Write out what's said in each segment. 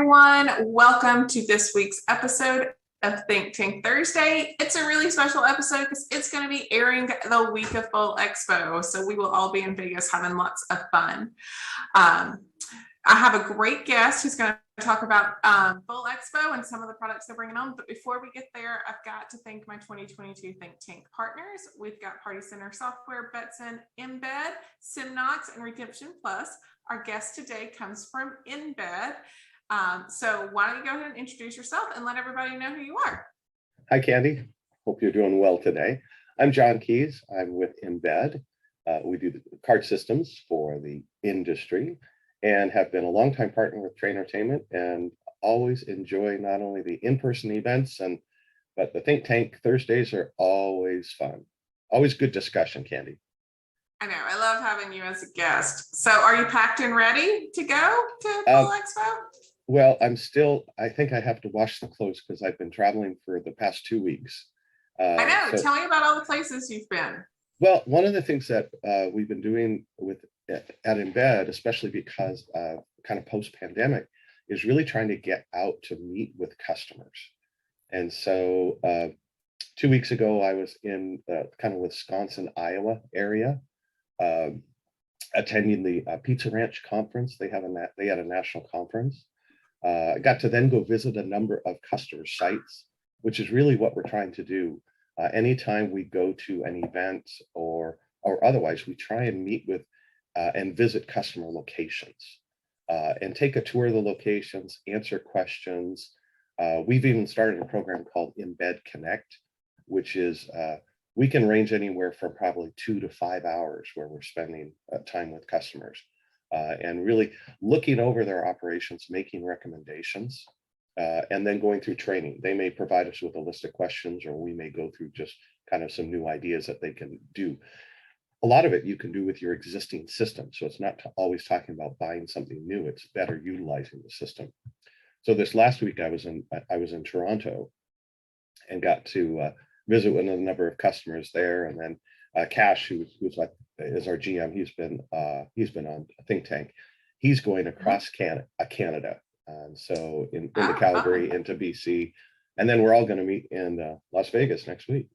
everyone. Welcome to this week's episode of Think Tank Thursday. It's a really special episode because it's going to be airing the week of Bowl Expo. So we will all be in Vegas having lots of fun. I have a great guest who's going to talk about Bowl Expo and some of the products they're bringing on. But before we get there, I've got to thank my 2022 Think Tank partners. We've got Party Center Software, Betson, Embed, Simnox, and Redemption Plus. Our guest today comes from Embed. So why don't you go ahead and introduce yourself and let everybody know who you are. Hi, Candy. Hope you're doing well today. I'm John Keys. I'm with Embed. We do the card systems for the industry and have been a longtime partner with Train Entertainment and always enjoy not only the in-person events, but the Think Tank Thursdays are always fun. Always good discussion, Candy. I know. I love having you as a guest. So are you packed and ready to go to Bowl Expo? Well, I think I have to wash the clothes because I've been traveling for the past 2 weeks. I know. Tell me about all the places you've been. Well, one of the things that we've been doing at Embed, especially because kind of post-pandemic, is really trying to get out to meet with customers. And so 2 weeks ago, I was in kind of Wisconsin, Iowa area, attending the Pizza Ranch conference. They had a national conference. I got to then go visit a number of customer sites, which is really what we're trying to do. Anytime we go to an event or otherwise, we try and meet with and visit customer locations and take a tour of the locations, answer questions. We've even started a program called Embed Connect, which is we can range anywhere from probably 2 to 5 hours where we're spending time with customers and really looking over their operations, making recommendations, and then going through training. They may provide us with a list of questions, or we may go through just kind of some new ideas that they can do. A lot of it you can do with your existing system. So it's not always talking about buying something new. It's better utilizing the system. So this last week I was in Toronto and got to visit with a number of customers there. And then Cash, who's like is our GM, he's been on Think Tank. He's going across Canada. And so into Calgary, into BC, and then we're all going to meet in Las Vegas next week.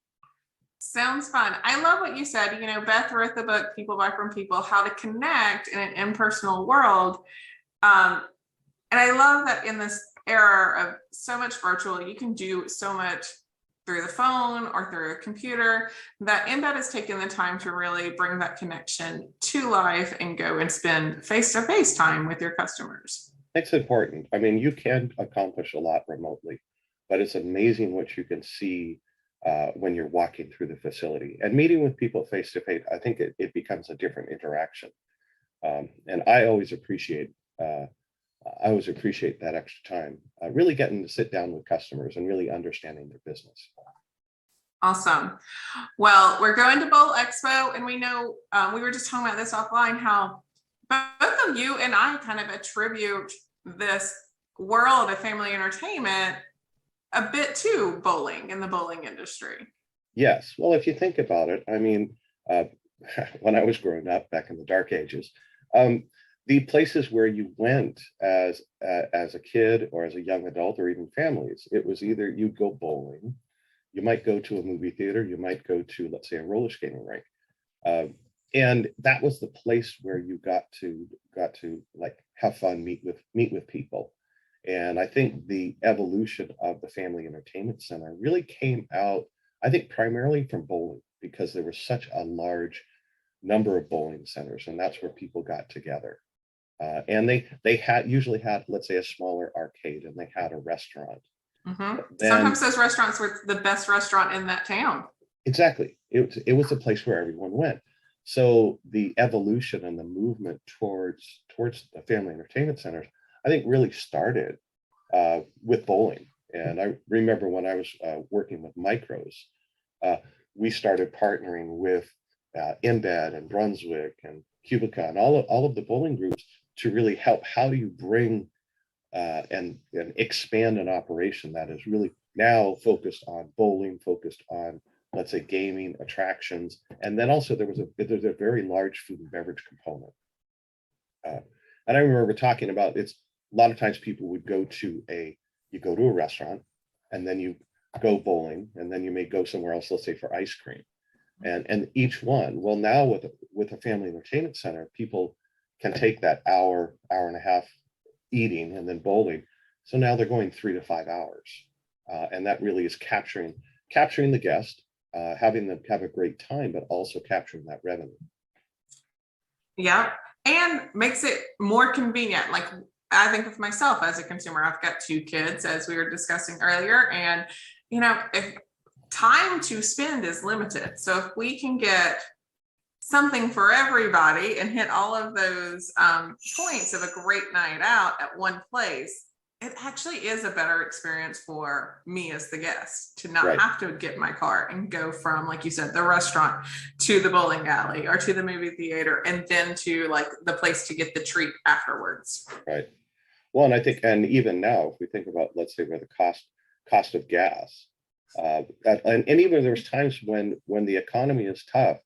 Sounds fun. I love what you said. You know, Beth wrote the book, People Buy From People, How to Connect in an Impersonal World. And I love that in this era of so much virtual, you can do so much through the phone or through a computer, that Embed has taken the time to really bring that connection to life and go and spend face-to-face time with your customers. It's important. I mean, you can accomplish a lot remotely, but it's amazing what you can see when you're walking through the facility and meeting with people face to face. I think it becomes a different interaction, and I always appreciate that extra time, really getting to sit down with customers and really understanding their business. Awesome. Well, we're going to Bowl Expo, and we know we were just talking about this offline, how both of you and I kind of attribute this world of family entertainment a bit to bowling and the bowling industry. Yes. Well, if you think about it, I mean, when I was growing up back in the dark ages, the places where you went as a kid or as a young adult or even families, it was either you'd go bowling, you might go to a movie theater, you might go to, let's say, a roller skating rink. And that was the place where you got to like have fun, meet with people. And I think the evolution of the Family Entertainment Center really came out, I think, primarily from bowling, because there was such a large number of bowling centers, and that's where people got together. And they usually had, let's say, a smaller arcade, and they had a restaurant. Mm-hmm. Sometimes those restaurants were the best restaurant in that town. Exactly. It was a place where everyone went. So the evolution and the movement towards the family entertainment centers, I think, really started with bowling. And I remember when I was working with Micros, we started partnering with Embed and Brunswick and Cubica and all of the bowling groups to really help. How do you bring and expand an operation that is really now focused on bowling, focused on, let's say, gaming, attractions, and then also there's a very large food and beverage component. And I remember talking about lot of times people would go to a restaurant, and then you go bowling, and then you may go somewhere else, let's say for ice cream. And each one, well, now with a family entertainment center, people can take that hour and a half eating and then bowling. So now they're going 3 to 5 hours. And that really is capturing the guest, having them have a great time, but also capturing that revenue. Yeah. And makes it more convenient. Like, I think of myself as a consumer, I've got 2 kids, as we were discussing earlier. And, if time to spend is limited. So if we can get something for everybody and hit all of those points of a great night out at one place, it actually is a better experience for me as the guest to not Right. have to get in my car and go from, like you said, the restaurant to the bowling alley or to the movie theater and then to like the place to get the treat afterwards. Right. Well, and I think, and even now, if we think about, let's say, where the cost of gas, and even there's times when the economy is tough,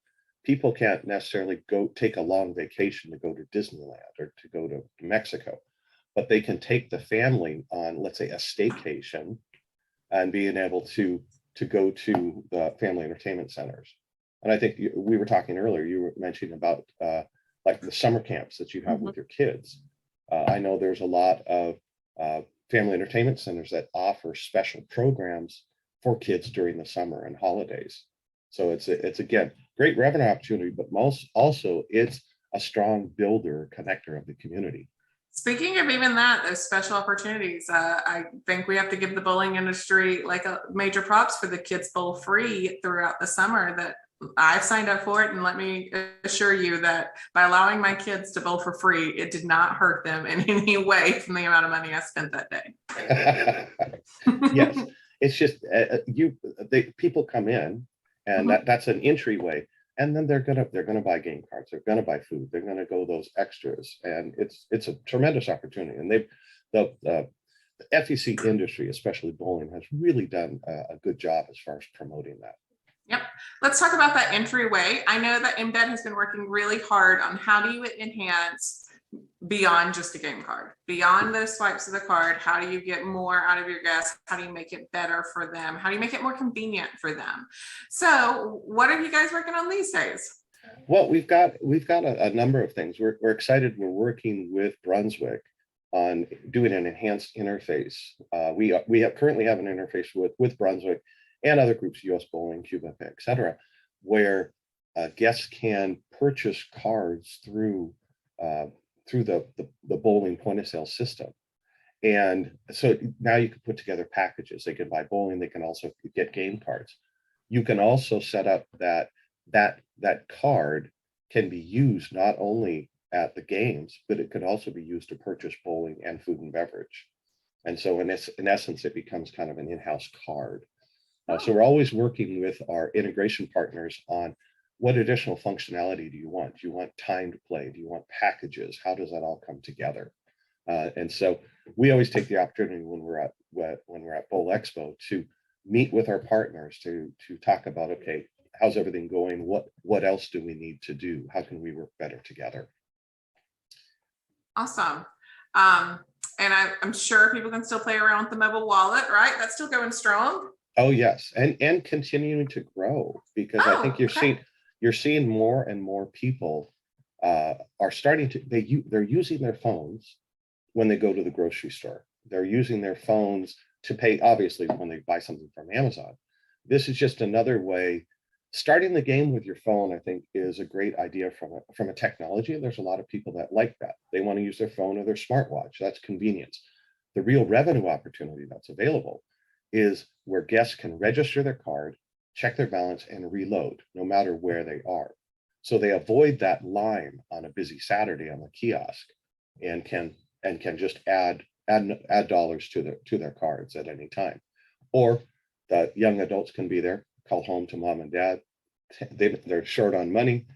people can't necessarily go take a long vacation to go to Disneyland or to go to Mexico, but they can take the family on, let's say, a staycation, and being able to go to the family entertainment centers. And I think we were talking earlier, you were mentioning about like the summer camps that you have with your kids. I know there's a lot of family entertainment centers that offer special programs for kids during the summer and holidays. So it's again, great revenue opportunity, but also it's a strong builder, connector of the community. Speaking of even that, those special opportunities, I think we have to give the bowling industry like a major props for the kids bowl free throughout the summer. That I've signed up for it, and let me assure you that by allowing my kids to bowl for free, it did not hurt them in any way from the amount of money I spent that day. Yes, it's just people come in, and that's an entryway. And then they're gonna buy game cards. They're gonna buy food. They're gonna go those extras, and it's a tremendous opportunity. And the FEC industry, especially bowling, has really done a good job as far as promoting that. Yep. Let's talk about that entryway. I know that Embed has been working really hard on how do you enhance beyond just a game card, beyond those swipes of the card. How do you get more out of your guests? How do you make it better for them? How do you make it more convenient for them? So what are you guys working on these days? Well, we've got a number of things. We're excited. We're working with Brunswick on doing an enhanced interface. We currently have an interface with Brunswick and other groups, US Bowling, Cuba, et cetera, where guests can purchase cards through the bowling point of sale system. And so now you can put together packages. They can buy bowling. They can also get game cards. You can also set up that card can be used not only at the games, but it could also be used to purchase bowling and food and beverage. And so in essence, it becomes kind of an in-house card. So we're always working with our integration partners on what additional functionality do you want? Do you want timed play? Do you want packages? How does that all come together? And so we always take the opportunity when we're at Bowl Expo to meet with our partners to talk about, okay, how's everything going? What else do we need to do? How can we work better together? Awesome. And I'm sure people can still play around with the mobile wallet, right? That's still going strong. Oh yes, and continuing to grow, because I think you're seeing more and more people are starting to they're using their phones when they go to the grocery store. They're using their phones to pay, obviously, when they buy something from Amazon. This is just another way. Starting the game with your phone, I think, is a great idea from a technology. There's a lot of people that like that. They want to use their phone or their smartwatch. That's convenience. The real revenue opportunity that's available is where guests can register their card, check their balance, and reload no matter where they are. So they avoid that line on a busy Saturday on the kiosk, and can just add dollars to their cards at any time. Or the young adults can be there, call home to mom and dad. They're short on money.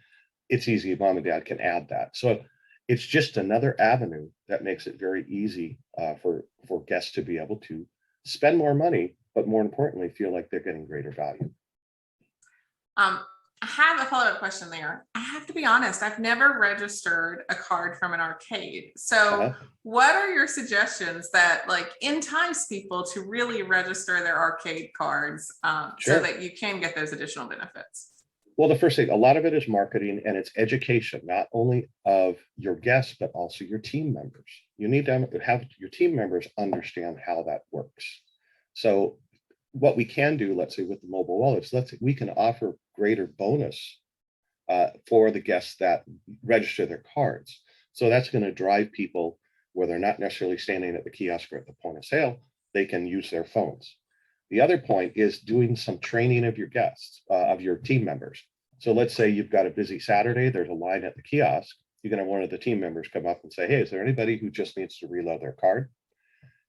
It's easy. Mom and dad can add that. So it's just another avenue that makes it very easy for guests to be able to spend more money, but more importantly, feel like they're getting greater value. I have a follow-up question there. I have to be honest, I've never registered a card from an arcade. So what are your suggestions that like entice people to really register their arcade cards so that you can get those additional benefits? Well, the first thing, a lot of it is marketing and it's education, not only of your guests, but also your team members. You need to have your team members understand how that works. So what we can do, let's say with the mobile wallets, we can offer greater bonus for the guests that register their cards. So that's going to drive people where they're not necessarily standing at the kiosk or at the point of sale. They can use their phones. The other point is doing some training of your guests, of your team members. So let's say you've got a busy Saturday, there's a line at the kiosk. You're going to have one of the team members come up and say, hey, is there anybody who just needs to reload their card?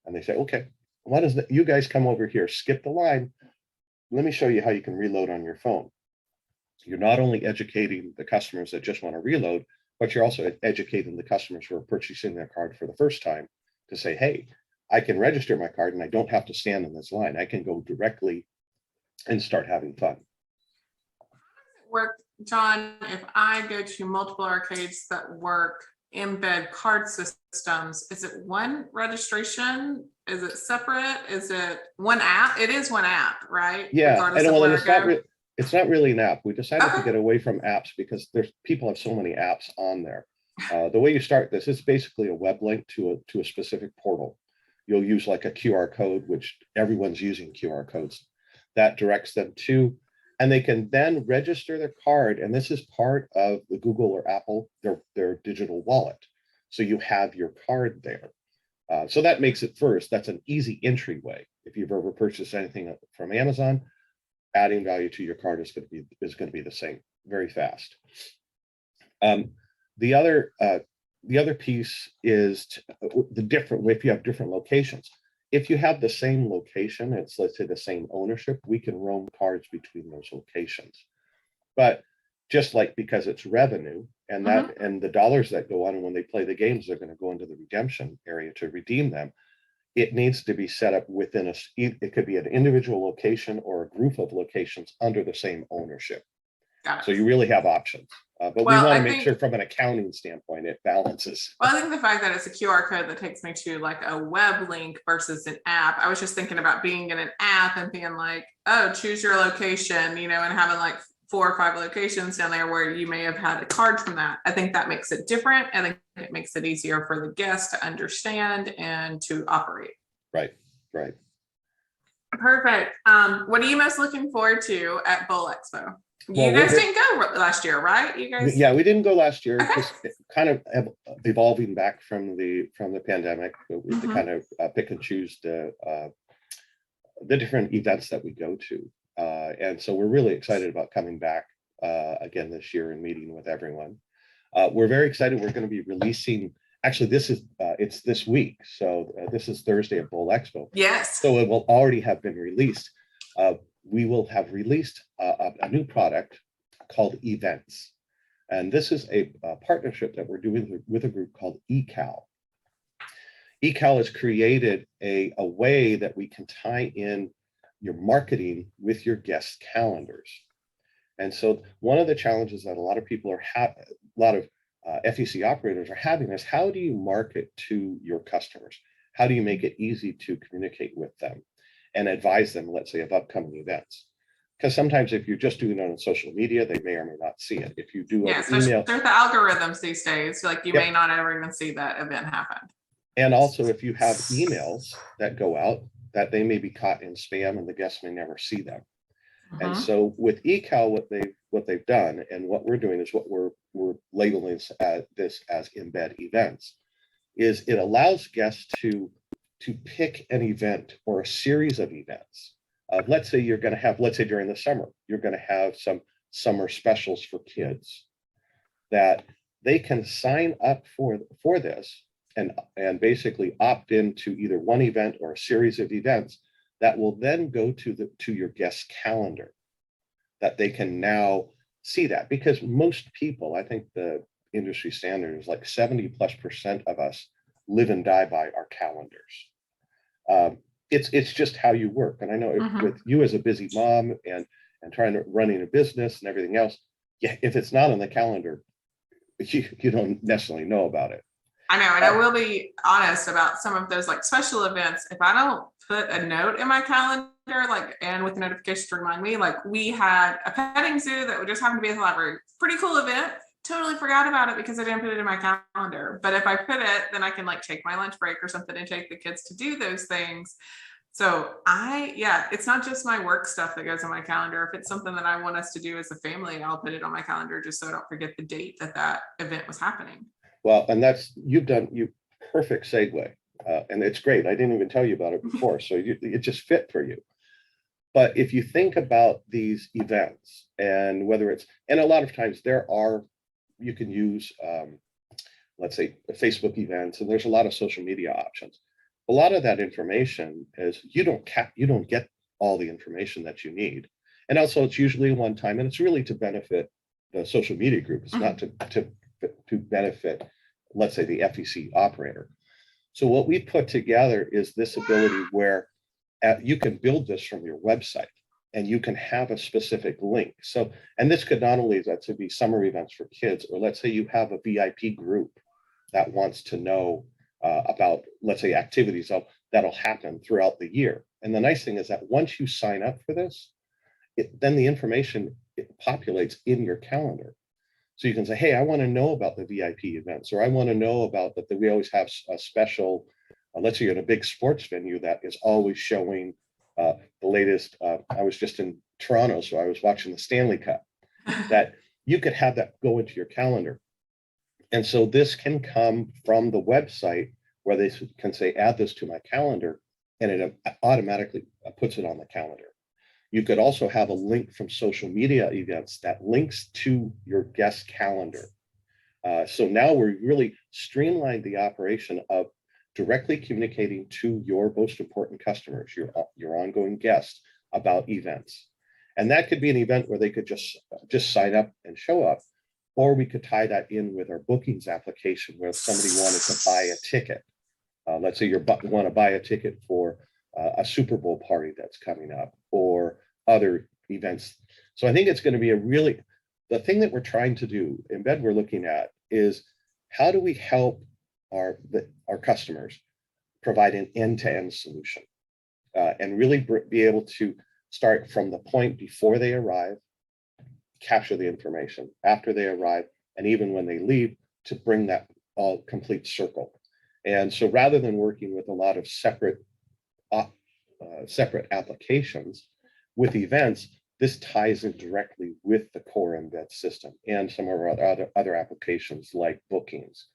And they say, okay, why does you guys come over here, skip the line. Let me show you how you can reload on your phone. You're not only educating the customers that just want to reload, but you're also educating the customers who are purchasing their card for the first time to say, hey, I can register my card and I don't have to stand in this line. I can go directly and start having fun. Work, John, if I go to multiple arcades that work embed card systems, is it one registration? Is it separate? Is it one app? It is one app, right? Yeah, and it's not really an app. We decided to get away from apps because people have so many apps on there. The way you start this is basically a web link to a specific portal. You'll use like a QR code, which everyone's using QR codes. That directs them to, and they can then register their card. And this is part of the Google or Apple, their digital wallet. So you have your card there. So that makes it first. That's an easy entryway. If you've ever purchased anything from Amazon, adding value to your card is going to be the same, very fast. The other piece is if you have different locations. If you have the same location, it's let's say the same ownership, we can roam cards between those locations. But just like because it's revenue and and the dollars that go on, and when they play the games, they're going to go into the redemption area to redeem them. It needs to be set up within it could be an individual location or a group of locations under the same ownership. So you really have options. But we want to make sure from an accounting standpoint, it balances. Well, I think the fact that it's a QR code that takes me to like a web link versus an app, I was just thinking about being in an app and being like, oh, choose your location, and having like 4 or 5 locations down there where you may have had a card from that. I think that makes it different. I think it makes it easier for the guest to understand and to operate. Right. Perfect. What are you most looking forward to at Bowl Expo? You guys didn't go last year, right? Yeah, we didn't go last year. Just kind of evolving back from the pandemic. We had to kind of pick and choose the different events that we go to. And so we're really excited about coming back again this year and meeting with everyone. We're very excited. We're going to be releasing, actually it's this week. So this is Thursday at Bowl Expo. Yes. So it will already have been released. We will have released a new product called Events. And this is a partnership that we're doing with a group called eCal. eCal has created a way that we can tie in your marketing with your guest calendars. And so one of the challenges that a lot of people a lot of FEC operators are having is, how do you market to your customers? How do you make it easy to communicate with them and advise them, let's say, of upcoming events? Because sometimes if you're just doing it on social media, they may or may not see it. If you do email, there's the algorithms these days, like you may not ever even see that event happen. And also if you have emails that go out, that they may be caught in spam and the guests may never see them. And so with eCal, what they've done, and what we're doing is what we're labeling this as Embed Events, is it allows guests to pick an event or a series of events. Let's say during the summer, you're going to have some summer specials for kids that they can sign up for this and basically opt into either one event or a series of events that will then go to your guest calendar, that they can now see that. Because most people, I think the industry standard is like 70+% of us live and die by our calendars. It's just how you work. And I know with you as a busy mom and and running a business and everything else, yeah, if it's not on the calendar, you don't necessarily know about it. I know, and I will be honest about some of those like special events. If I don't put a note in my calendar, like, and with the notification to remind me, like we had a petting zoo that would just happen to be at the library. Pretty cool event. Totally forgot about it because I didn't put it in my calendar. But if I put it, then I can like take my lunch break or something and take the kids to do those things. So it's not just my work stuff that goes on my calendar. If it's something that I want us to do as a family, I'll put it on my calendar just so I don't forget the date that event was happening. Well, and you perfect segue, and it's great. I didn't even tell you about it before, so it just fit for you. But if you think about these events, and a lot of times you can use, let's say, Facebook events, and there's a lot of social media options. A lot of that information is you don't get all the information that you need, and also it's usually one time, and it's really to benefit the social media group. It's not to benefit, let's say, the FEC operator. So what we put together is this ability where you can build this from your website, and you can have a specific link. So, and this could not only be summer events for kids, or let's say you have a VIP group that wants to know about, let's say, activities that'll happen throughout the year. And the nice thing is that once you sign up for this, then the information populates in your calendar. So you can say, hey, I want to know about the VIP events, or I want to know about that we always have a special, let's say you're in a big sports venue that is always showing the latest. I was just in Toronto, so I was watching the Stanley Cup, that you could have that go into your calendar. And so this can come from the website where they can say, add this to my calendar, and it automatically puts it on the calendar. You could also have a link from social media events that links to your guest calendar. So now we're really streamlined the operation of directly communicating to your most important customers, your ongoing guests, about events. And that could be an event where they could just sign up and show up, or we could tie that in with our bookings application where somebody wanted to buy a ticket. Let's say you want to buy a ticket for a Super Bowl party that's coming up, or other events. So I think it's going to be the thing that we're trying to do, Embed we're looking at, is how do we help our customers provide an end-to-end solution, and really be able to start from the point before they arrive, capture the information after they arrive, and even when they leave, to bring that all complete circle. And so rather than working with a lot of separate applications with events, this ties in directly with the core Embed system and some of our other applications like bookings.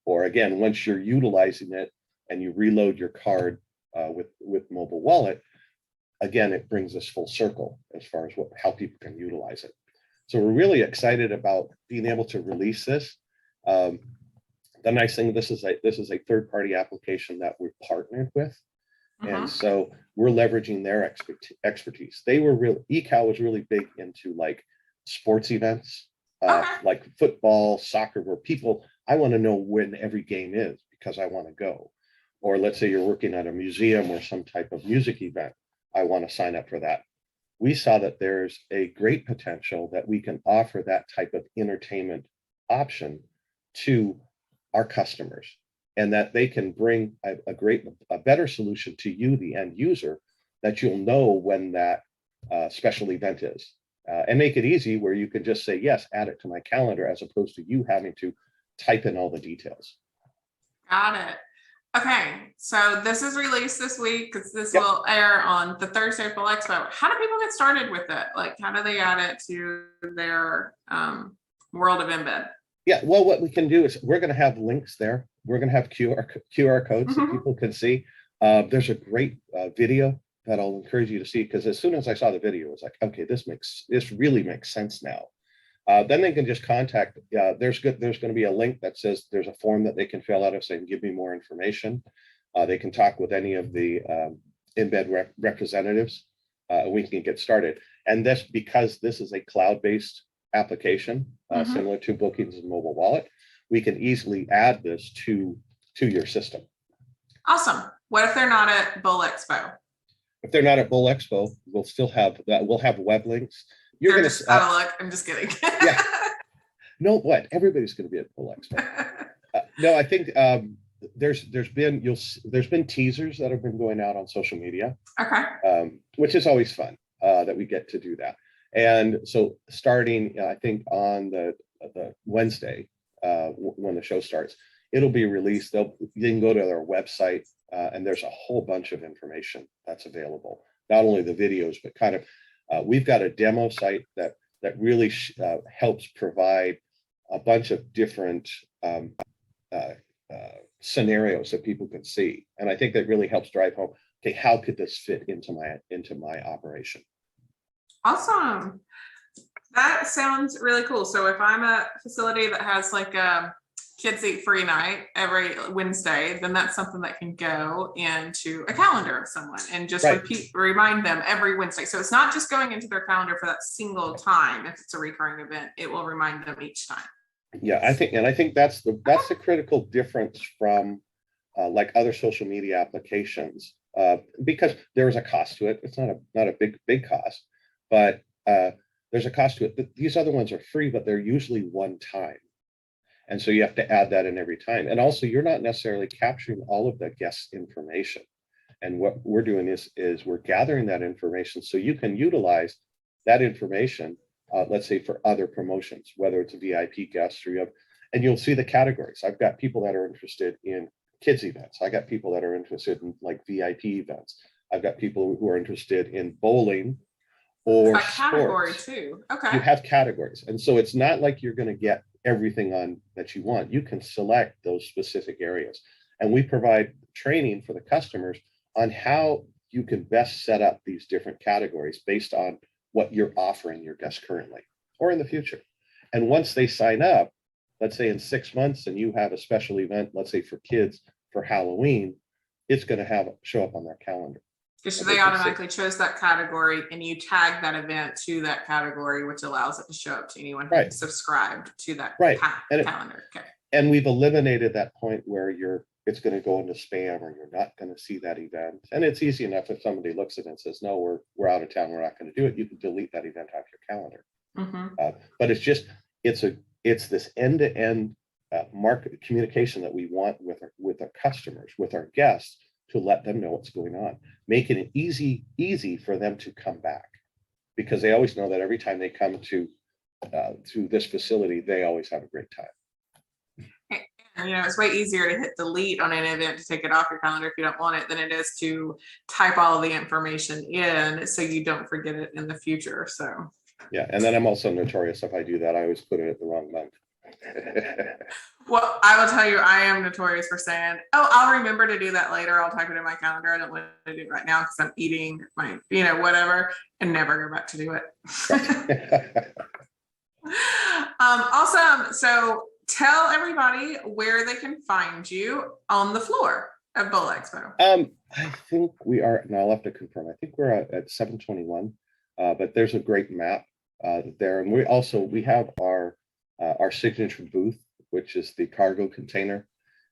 Or again, once you're utilizing it and you reload your card with mobile wallet, again, it brings us full circle as far as how people can utilize it. So we're really excited about being able to release this. The nice thing, this is a third-party application that we've partnered with. And so we're leveraging their expertise. ECAL was really big into like sports events, like football, soccer, where I want to know when every game is because I want to go. Or let's say you're working at a museum or some type of music event, I want to sign up for that. We saw that there's a great potential that we can offer that type of entertainment option to our customers, and that they can bring a better solution to you, the end user, that you'll know when that special event is, and make it easy where you can just say, yes, add it to my calendar, as opposed to you having to type in all the details. Got it. Okay, so this is released this week because this will air on the Thursday of Bowl Expo. How do people get started with it? Like, how do they add it to their world of Embed? Yeah, well, what we can do is we're going to have links there. We're going to have QR codes that people can see. There's a great video that I'll encourage you to see, because as soon as I saw the video, it's like, okay, this really makes sense now. Then they can just contact. There's going to be a link that says there's a form that they can fill out if they can give me more information. They can talk with any of the Embed representatives. We can get started. And because this is a cloud-based application, similar to bookings and mobile wallet, we can easily add this to your system. Awesome. What if they're not at Bowl Expo? if they're not at Bowl Expo, we'll still have that. We'll have web links. You're They're going just to, out of luck. I'm just kidding. yeah, no, what? Everybody's going to be at Bowl Expo. No, I think there's been teasers that have been going out on social media, Okay. which is always fun that we get to do that. And so starting, I think on the Wednesday when the show starts, it'll be released. You can go to their website and there's a whole bunch of information that's available. Not only the videos, but kind of we've got a demo site that really helps provide a bunch of different scenarios that people can see, and I think that really helps drive home. Okay, how could this fit into my operation? Awesome. That sounds really cool. So if I'm a facility that has like a kids eat free night every Wednesday, then that's something that can go into a calendar of someone and just Right. remind them every Wednesday. So it's not just going into their calendar for that single time. If it's a recurring event, it will remind them each time. Yeah, I think that's the critical difference from like other social media applications, because there is a cost to it. It's not a big cost, but there's a cost to it. These other ones are free, but they're usually one time. And so you have to add that in every time. And also you're not necessarily capturing all of the guest information. And what we're doing is we're gathering that information so you can utilize that information, let's say for other promotions, whether it's a VIP guest or and you'll see the categories. I've got people that are interested in kids events. I got people that are interested in like VIP events. I've got people who are interested in bowling or category sports. too. Okay. You have categories. And so it's not like you're going to get everything on that you want. You can select those specific areas. And we provide training for the customers on how you can best set up these different categories based on what you're offering your guests currently or in the future. And once they sign up, let's say in 6 months, and you have a special event, let's say for kids for Halloween, it's going to show up on their calendar. So they automatically chose that category and you tag that event to that category, which allows it to show up to anyone who subscribed to that calendar. Okay. And we've eliminated that point where it's going to go into spam or you're not going to see that event. And it's easy enough if somebody looks at it and says, no, we're out of town, we're not going to do it. You can delete that event off your calendar. Mm-hmm. But it's this end-to-end market communication that we want with our customers, with our guests, to let them know what's going on, making it easy for them to come back, because they always know that every time they come to this facility, they always have a great time. It's way easier to hit delete on an event to take it off your calendar if you don't want it than it is to type all of the information in so you don't forget it in the future. So yeah, and then I'm also notorious if I do that. I always put it at the wrong month. Well, I will tell you, I am notorious for saying, oh, I'll remember to do that later. I'll type it in my calendar. I don't want to do it right now because I'm eating my, whatever, and never go back to do it. Awesome. So tell everybody where they can find you on the floor of Bowl Expo. I think we are, and I'll have to confirm, I think we're at 721, but there's a great map there. And we have our signature booth, which is the cargo container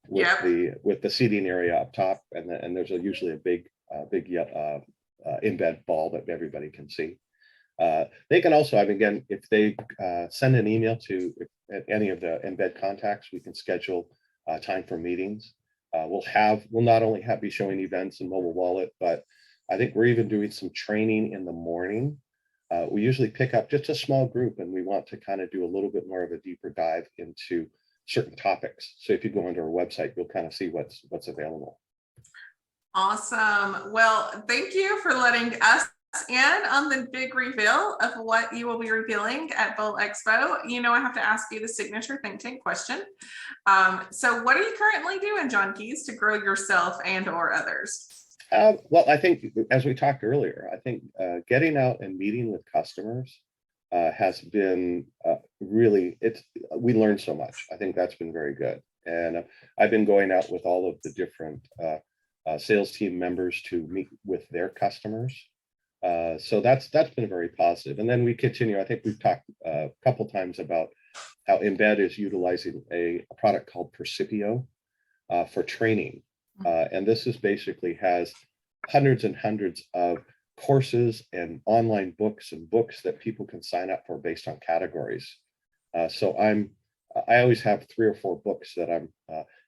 with the seating area up top, and there's usually a big embed ball that everybody can see. They can also, again, if they send an email to any of the embed contacts, we can schedule time for meetings. We'll not only be showing events in mobile wallet, but I think we're even doing some training in the morning. We usually pick up just a small group, and we want to kind of do a little bit more of a deeper dive into certain topics. So if you go onto our website, you'll kind of see what's available. Awesome. Well, thank you for letting us in on the big reveal of what you will be revealing at Bowl Expo. I have to ask you the signature ThinkTank question. So what are you currently doing, John Keys, to grow yourself and or others? Well, I think, as we talked earlier, I think getting out and meeting with customers has been we learned so much. I think that's been very good. And I've been going out with all of the different sales team members to meet with their customers. So that's been very positive. And then we continue. I think we've talked a couple times about how Embed is utilizing a product called Percipio for training. And this is basically has hundreds and hundreds of courses and online books and books that people can sign up for based on categories. So I always have 3 or 4 books that I'm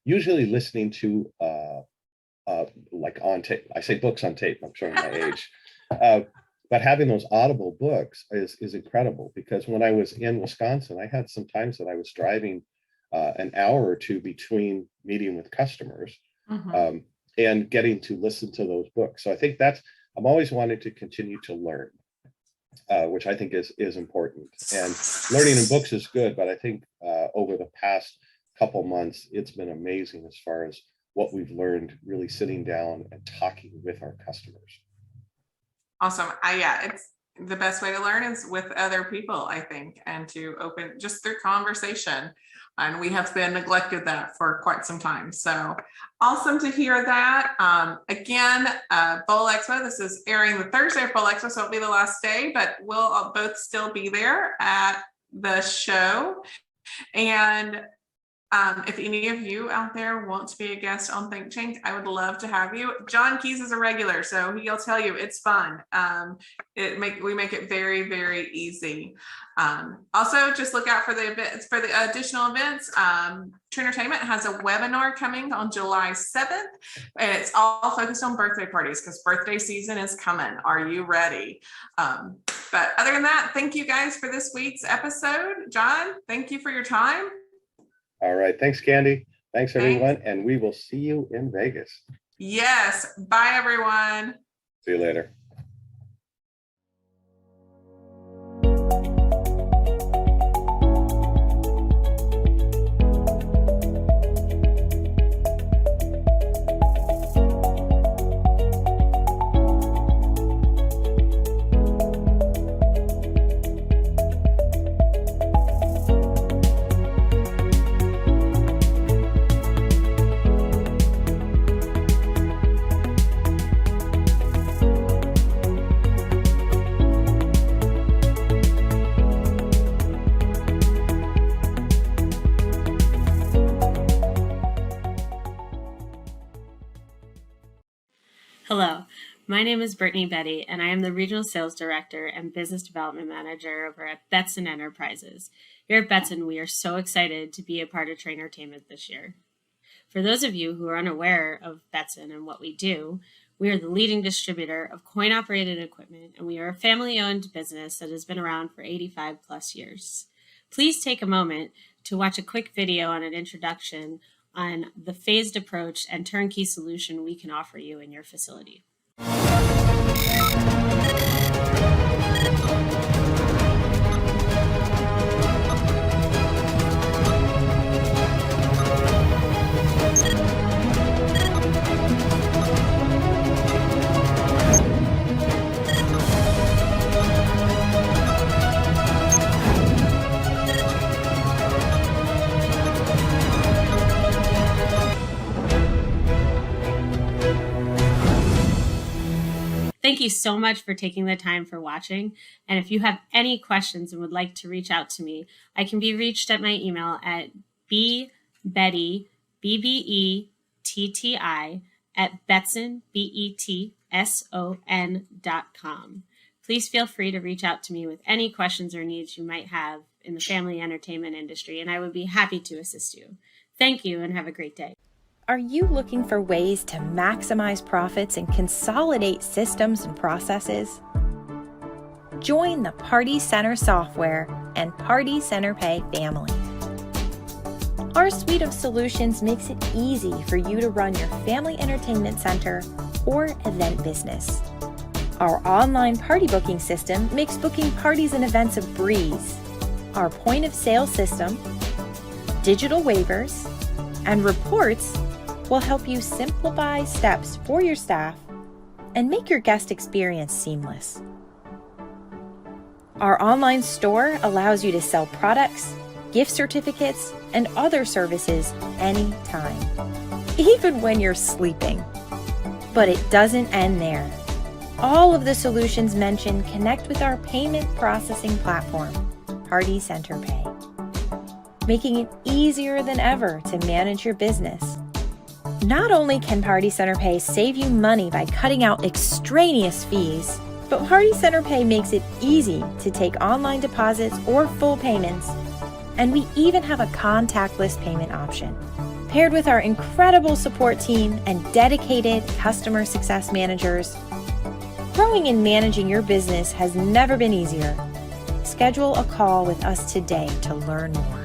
usually listening to, like on tape. I say books on tape, I'm showing my age. But having those audible books is incredible, because when I was in Wisconsin, I had some times that I was driving an hour or 2 between meeting with customers, and getting to listen to those books. So I think I'm always wanting to continue to learn, which I think is important. And learning in books is good, but I think over the past couple months, it's been amazing as far as what we've learned really sitting down and talking with our customers. Awesome. Yeah, it's the best way to learn is with other people, I think, and to open just through conversation. And we have been neglected that for quite some time. So awesome to hear that. Again, Bowl Expo, this is airing the Thursday of Bowl Expo, so it'll be the last day, but we'll both still be there at the show. And if any of you out there want to be a guest on ThinkTank, I would love to have you. John Keys is a regular, so he'll tell you it's fun. We make it very, very easy. Also, just look out for the events, for the additional events. Traintertainment has a webinar coming on July 7th, and it's all focused on birthday parties because birthday season is coming. Are you ready? But other than that, thank you guys for this week's episode. John, thank you for your time. All right. Thanks, Candy. Thanks, everyone. And we will see you in Vegas. Yes. Bye, everyone. See you later. Hello, my name is Brittany Betty, and I am the Regional Sales Director and Business Development Manager over at Betson Enterprises. Here at Betson, we are so excited to be a part of Traintertainment this year. For those of you who are unaware of Betson and what we do, we are the leading distributor of coin-operated equipment, and we are a family-owned business that has been around for 85 plus years. Please take a moment to watch a quick video on an introduction on the phased approach and turnkey solution we can offer you in your facility. Thank you so much for taking the time for watching. And if you have any questions and would like to reach out to me, I can be reached at my email at bbetty, BBETTI, at Betson, BETSON.com. Please feel free to reach out to me with any questions or needs you might have in the family entertainment industry, and I would be happy to assist you. Thank you and have a great day. Are you looking for ways to maximize profits and consolidate systems and processes? Join the Party Center Software and Party Center Pay family. Our suite of solutions makes it easy for you to run your family entertainment center or event business. Our online party booking system makes booking parties and events a breeze. Our point of sale system, digital waivers, and reports will help you simplify steps for your staff and make your guest experience seamless. Our online store allows you to sell products, gift certificates, and other services anytime, even when you're sleeping. But it doesn't end there. All of the solutions mentioned connect with our payment processing platform, Party Center Pay, making it easier than ever to manage your business. Not only can Party Center Pay save you money by cutting out extraneous fees, but Party Center Pay makes it easy to take online deposits or full payments. And we even have a contactless payment option. Paired with our incredible support team and dedicated customer success managers, growing and managing your business has never been easier. Schedule a call with us today to learn more.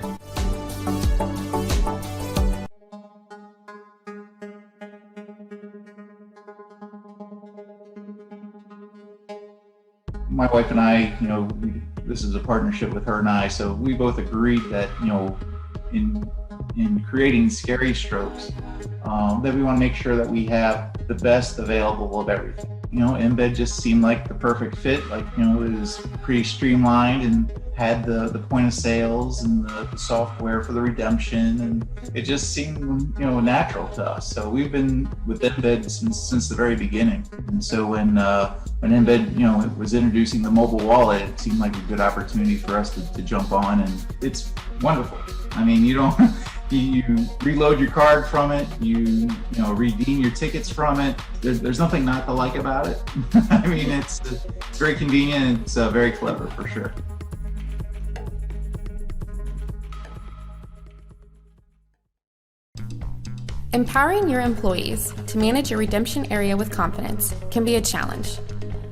My wife and I, this is a partnership with her and I, so we both agreed that, in creating Scary Strokes, that we want to make sure that we have the best available of everything. Embed just seemed like the perfect fit. It was pretty streamlined and had the point of sales and the software for the redemption, and it just seemed, natural to us. So we've been with Embed since the very beginning. And so when Embed, was introducing the mobile wallet, it seemed like a good opportunity for us to jump on, and it's wonderful. I mean, you reload your card from it, you redeem your tickets from it. There's nothing not to like about it. I mean, it's very convenient. It's very clever for sure. Empowering your employees to manage your redemption area with confidence can be a challenge.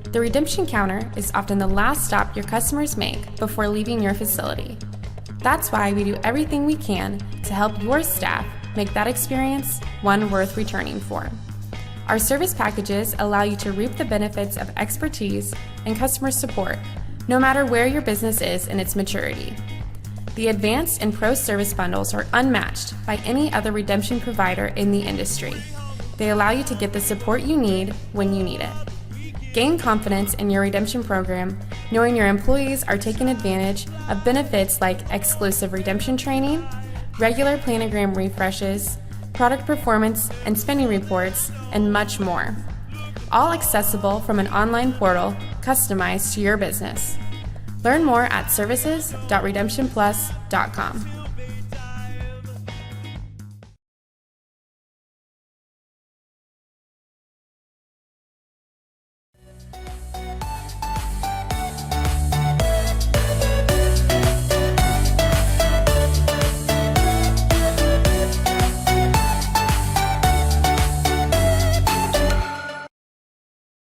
The redemption counter is often the last stop your customers make before leaving your facility. That's why we do everything we can to help your staff make that experience one worth returning for. Our service packages allow you to reap the benefits of expertise and customer support, no matter where your business is in its maturity. The Advanced and Pro Service Bundles are unmatched by any other redemption provider in the industry. They allow you to get the support you need when you need it. Gain confidence in your redemption program, knowing your employees are taking advantage of benefits like exclusive redemption training, regular planogram refreshes, product performance and spending reports, and much more. All accessible from an online portal customized to your business. Learn more at services.redemptionplus.com.